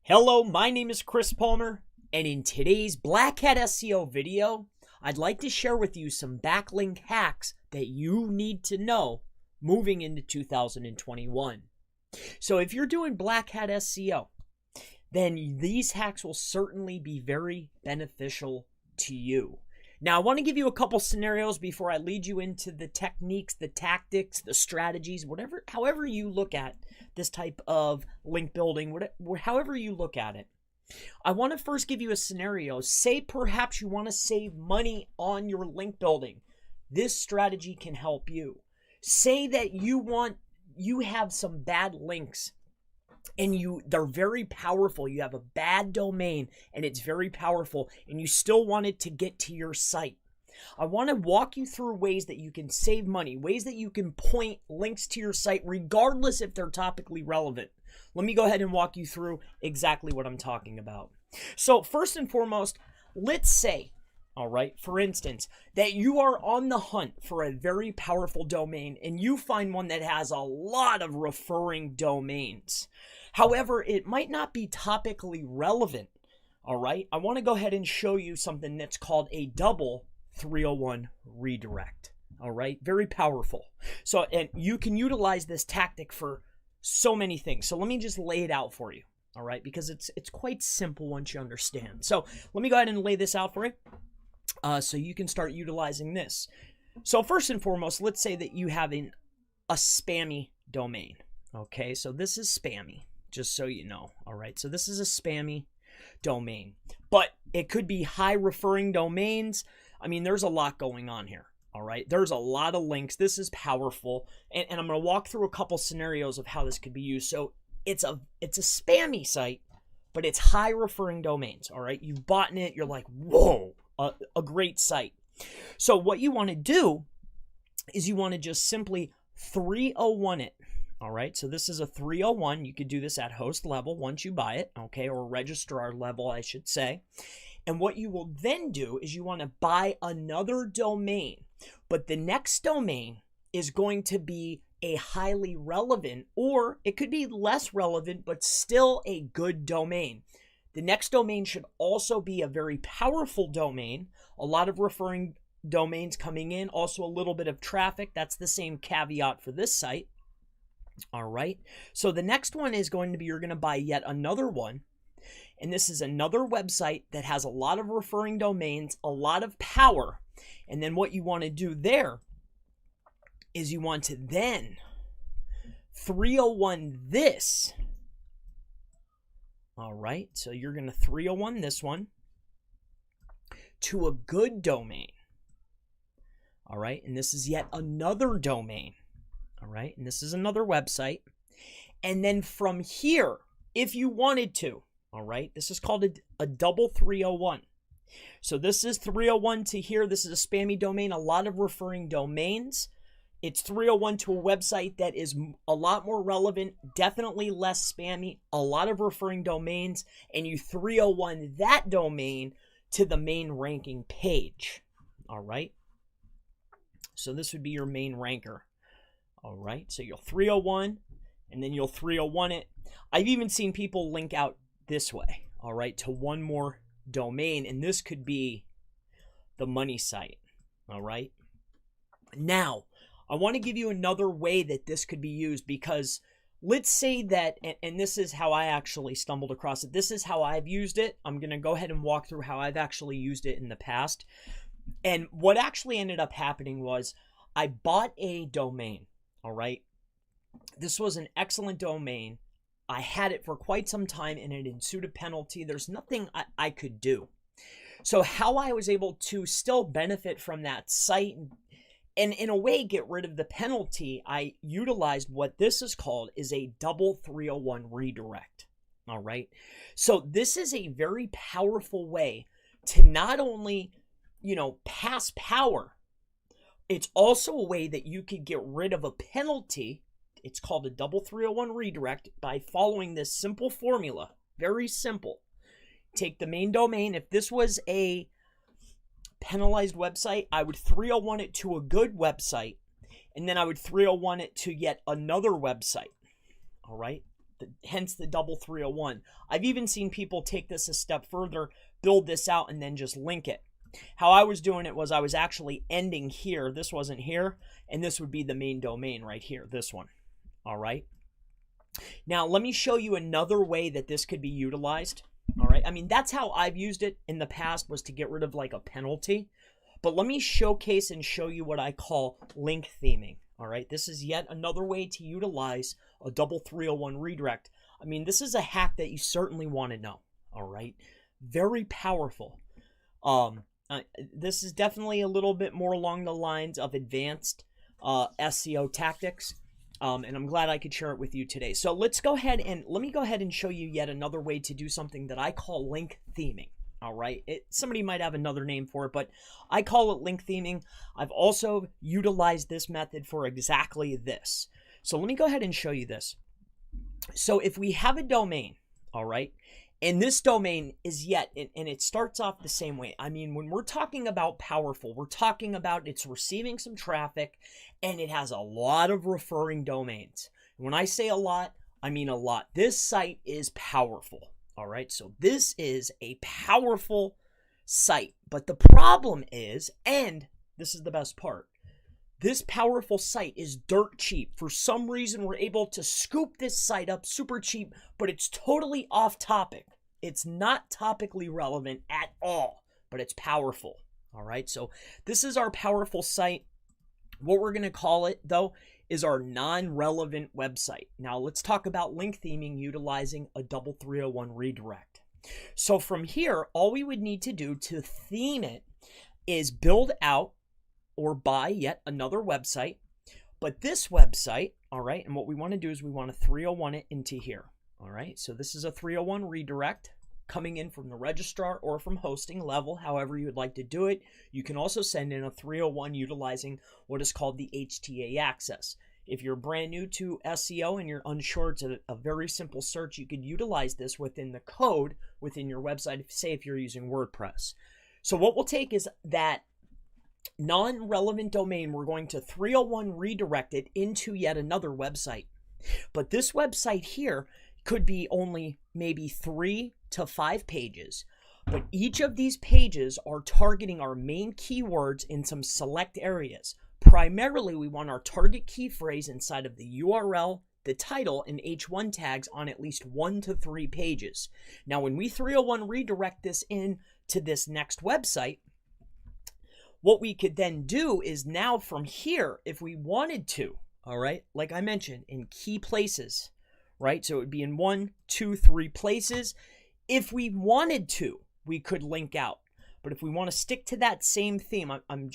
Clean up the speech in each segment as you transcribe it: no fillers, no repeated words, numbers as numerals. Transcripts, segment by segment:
Hello, my name is Chris Palmer, and in today's Black Hat SEO video, I'd like to share with you some backlink hacks that you need to know moving into 2021. So if you're doing Black Hat SEO, then these hacks will certainly be very beneficial to you. Now, I want to give you a couple scenarios before I lead you into the techniques, the tactics, the strategies, however you look at this type of link building, however you look at it. I want to first give you a scenario. Say perhaps you want to save money on your link building. This strategy can help you. Say that you have some bad links and they're very powerful. You have a bad domain and it's very powerful and you still want it to get to your site. I want to walk you through ways that you can save money, ways that you can point links to your site regardless if they're topically relevant. Let me go ahead and walk you through exactly what I'm talking about. So first and foremost, let's say, all right, for instance, that you are on the hunt for a very powerful domain and you find one that has a lot of referring domains. However, it might not be topically relevant, all right? I want to go ahead and show you something that's called a double 301 redirect, all right? Very powerful. So, and you can utilize this tactic for so many things. So let me just lay it out for you, all right? Because it's quite simple once you understand. So let me go ahead and lay this out for you so you can start utilizing this. So first and foremost, let's say that you have a spammy domain, okay? So this is spammy, just so you know, all right? So this is a spammy domain, but it could be high referring domains. I mean, there's a lot going on here, all right? There's a lot of links. This is powerful, and I'm going to walk through a couple scenarios of how this could be used. So it's a spammy site, but it's high referring domains, all right? You've bought it. You're like, whoa, a great site. So what you want to do is you want to just simply 301 it. All right, so this is a 301. You could do this at host level once you buy it, okay, or registrar level, I should say. And what you will then do is you want to buy another domain, but the next domain is going to be a highly relevant, or it could be less relevant, but still a good domain. The next domain should also be a very powerful domain, a lot of referring domains coming in, also a little bit of traffic. That's the same caveat for this site. All right, so the next one is going to be, you're going to buy yet another one. And this is another website that has a lot of referring domains, a lot of power. And then what you want to do there is you want to then 301 this. All right, so you're going to 301 this one to a good domain. All right, and this is yet another domain. All right, and this is another website. And then from here, if you wanted to, all right, this is called a double 301. So this is 301 to here. This is a spammy domain, a lot of referring domains. It's 301 to a website that is a lot more relevant, definitely less spammy, a lot of referring domains, and you 301 that domain to the main ranking page. All right, so this would be your main ranker. All right, so you'll 301 and then you'll 301 it. I've even seen people link out this way, all right, to one more domain, and this could be the money site, all right? Now, I want to give you another way that this could be used, because let's say that, and this is how I actually stumbled across it. This is how I've used it. I'm going to go ahead and walk through how I've actually used it in the past. And what actually ended up happening was I bought a domain. All right, this was an excellent domain. I had it for quite some time and it ensued a penalty. There's nothing I could do. So how I was able to still benefit from that site and in a way get rid of the penalty, I utilized what this is called is a double 301 redirect. All right, so this is a very powerful way to not only, pass power. It's also a way that you could get rid of a penalty. It's called a double 301 redirect by following this simple formula. Very simple. Take the main domain. If this was a penalized website, I would 301 it to a good website, and then I would 301 it to yet another website. All right. hence the double 301. I've even seen people take this a step further, build this out, and then just link it. How I was doing it was I was actually ending here. This wasn't here, and this would be the main domain right here, this one. All right. Now, let me show you another way that this could be utilized. All right. I mean, that's how I've used it in the past, was to get rid of like a penalty. But let me showcase and show you what I call link theming. All right. This is yet another way to utilize a double 301 redirect. I mean, this is a hack that you certainly want to know. All right. Very powerful. This is definitely a little bit more along the lines of advanced SEO tactics. And I'm glad I could share it with you today. So let me go ahead and show you yet another way to do something that I call link theming. All right. Somebody might have another name for it, but I call it link theming. I've also utilized this method for exactly this. So let me go ahead and show you this. So if we have a domain, all right, and this domain is and it starts off the same way. I mean, when we're talking about powerful, we're talking about it's receiving some traffic and it has a lot of referring domains. When I say a lot, I mean a lot. This site is powerful. All right. So this is a powerful site. But the problem is, and this is the best part, this powerful site is dirt cheap. For some reason, we're able to scoop this site up super cheap, but it's totally off topic. It's not topically relevant at all, but it's powerful. All right, so this is our powerful site. What we're going to call it, though, is our non-relevant website. Now, let's talk about link theming utilizing a double 301 redirect. So from here, all we would need to do to theme it is build out or buy yet another website. But this website, all right, and what we want to do is we want to 301 it into here. All right, so this is a 301 redirect coming in from the registrar or from hosting level, however you would like to do it. You can also send in a 301 utilizing what is called the HTA access. If you're brand new to SEO and you're unsure, it's a very simple search. You could utilize this within the code within your website, say if you're using WordPress. So what we'll take is that non-relevant domain, we're going to 301 redirect it into yet another website. But this website here could be only maybe 3 to 5 pages. But each of these pages are targeting our main keywords in some select areas. Primarily, we want our target key phrase inside of the URL, the title, and H1 tags on at least 1 to 3 pages. Now, when we 301 redirect this in to this next website, what we could then do is now from here, if we wanted to, all right, like I mentioned, in key places, right? So it would be in 1, 2, 3 places. If we wanted to, we could link out. But if we want to stick to that same theme, I'm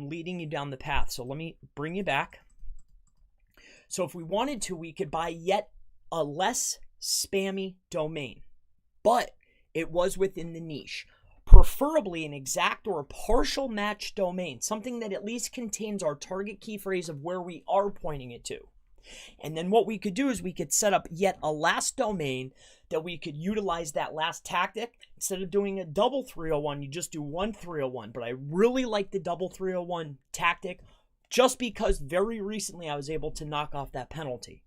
leading you down the path. So let me bring you back. So if we wanted to, we could buy yet a less spammy domain, but it was within the niche. Preferably an exact or a partial match domain, something that at least contains our target key phrase of where we are pointing it to. And then what we could do is we could set up yet a last domain that we could utilize that last tactic. Instead of doing a double 301, you just do one 301. But I really like the double 301 tactic just because very recently I was able to knock off that penalty.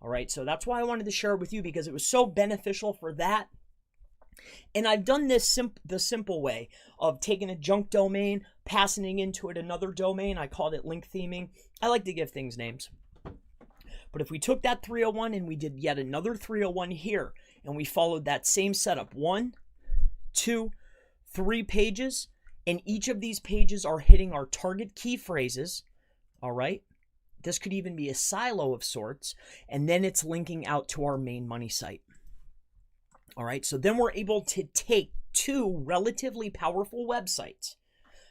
All right, so that's why I wanted to share it with you, because it was so beneficial for that. And I've done this the simple way of taking a junk domain, passing into it another domain. I called it link theming. I like to give things names. But if we took that 301 and we did yet another 301 here, and we followed that same setup, 1, 2, 3 pages, and each of these pages are hitting our target key phrases, all right? This could even be a silo of sorts, and then it's linking out to our main money site. All right, so then we're able to take 2 relatively powerful websites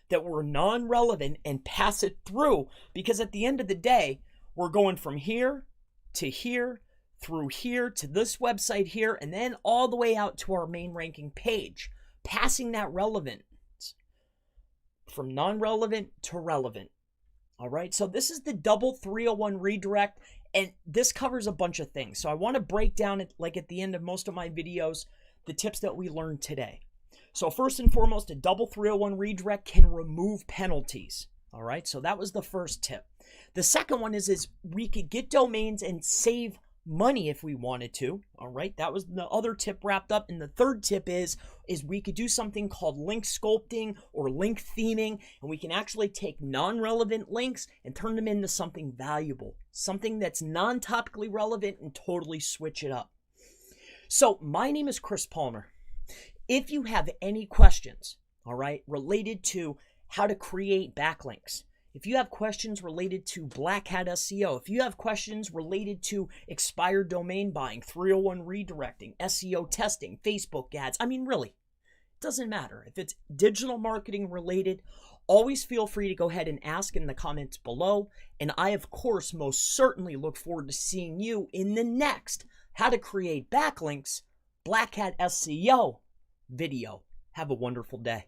that were non-relevant and pass it through, because at the end of the day, we're going from here to here, through here to this website here, and then all the way out to our main ranking page, passing that relevance from non-relevant to relevant. All right, so this is the double 301 redirect, and this covers a bunch of things. So I want to break down it, like at the end of most of my videos, the tips that we learned today. So first and foremost, a double 301 redirect can remove penalties. All right, so that was the first tip. The second one is we could get domains and save money if we wanted to. All right, that was the other tip wrapped up. And the third tip is we could do something called link sculpting or link theming, and we can actually take non-relevant links and turn them into something valuable, something that's non-topically relevant, and totally switch it up. So my name is Chris Palmer. If you have any questions, all right, related to how to create backlinks, if you have questions related to Black Hat SEO, if you have questions related to expired domain buying, 301 redirecting, SEO testing, Facebook ads, I mean, really, it doesn't matter. If it's digital marketing related, always feel free to go ahead and ask in the comments below. And I, of course, most certainly look forward to seeing you in the next How to Create Backlinks Black Hat SEO video. Have a wonderful day.